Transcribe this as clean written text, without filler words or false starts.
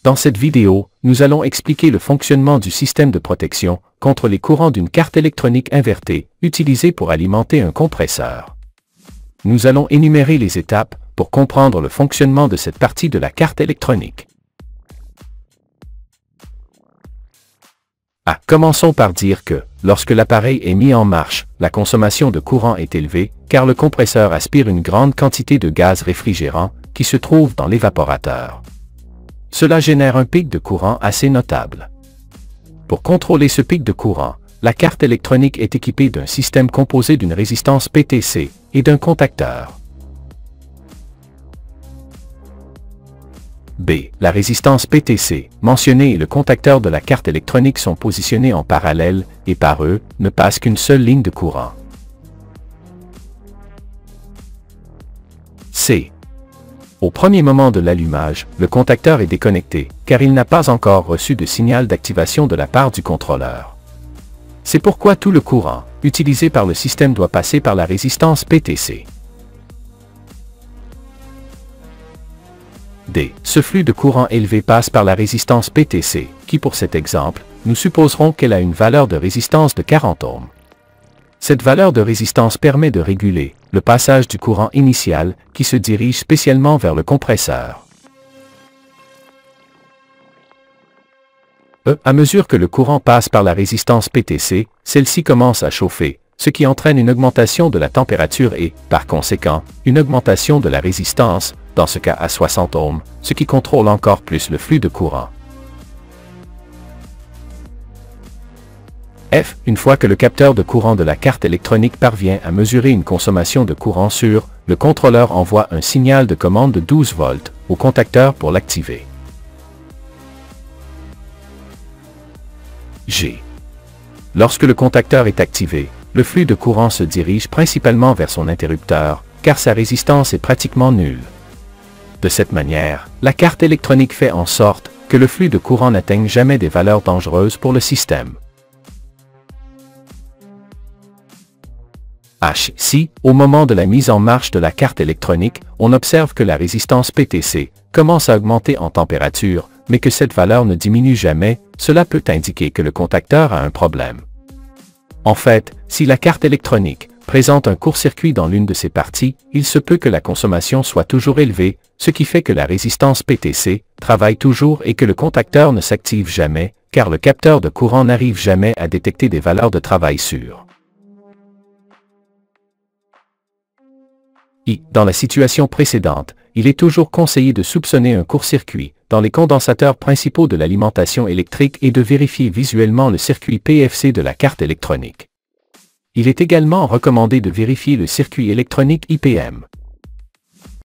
Dans cette vidéo, nous allons expliquer le fonctionnement du système de protection contre les courants d'une carte électronique invertée utilisée pour alimenter un compresseur. Nous allons énumérer les étapes pour comprendre le fonctionnement de cette partie de la carte électronique. Commençons par dire que, lorsque l'appareil est mis en marche, la consommation de courant est élevée, car le compresseur aspire une grande quantité de gaz réfrigérant qui se trouve dans l'évaporateur. Cela génère un pic de courant assez notable. Pour contrôler ce pic de courant, la carte électronique est équipée d'un système composé d'une résistance PTC et d'un contacteur. B. La résistance PTC, mentionnée et le contacteur de la carte électronique sont positionnés en parallèle et par eux, ne passe qu'une seule ligne de courant. C. Au premier moment de l'allumage, le contacteur est déconnecté, car il n'a pas encore reçu de signal d'activation de la part du contrôleur. C'est pourquoi tout le courant utilisé par le système doit passer par la résistance PTC. D. Ce flux de courant élevé passe par la résistance PTC, qui pour cet exemple, nous supposerons qu'elle a une valeur de résistance de 40 ohms. Cette valeur de résistance permet de réguler le passage du courant initial qui se dirige spécialement vers le compresseur. À mesure que le courant passe par la résistance PTC, celle-ci commence à chauffer, ce qui entraîne une augmentation de la température et, par conséquent, une augmentation de la résistance, dans ce cas à 60 ohms, ce qui contrôle encore plus le flux de courant. F. Une fois que le capteur de courant de la carte électronique parvient à mesurer une consommation de courant sûre, le contrôleur envoie un signal de commande de 12 volts au contacteur pour l'activer. G. Lorsque le contacteur est activé, le flux de courant se dirige principalement vers son interrupteur, car sa résistance est pratiquement nulle. De cette manière, la carte électronique fait en sorte que le flux de courant n'atteigne jamais des valeurs dangereuses pour le système. H. Si, au moment de la mise en marche de la carte électronique, on observe que la résistance PTC commence à augmenter en température, mais que cette valeur ne diminue jamais, cela peut indiquer que le contacteur a un problème. En fait, si la carte électronique présente un court-circuit dans l'une de ses parties, il se peut que la consommation soit toujours élevée, ce qui fait que la résistance PTC travaille toujours et que le contacteur ne s'active jamais, car le capteur de courant n'arrive jamais à détecter des valeurs de travail sûres. I. Dans la situation précédente, il est toujours conseillé de soupçonner un court-circuit dans les condensateurs principaux de l'alimentation électrique et de vérifier visuellement le circuit PFC de la carte électronique. Il est également recommandé de vérifier le circuit électronique IPM,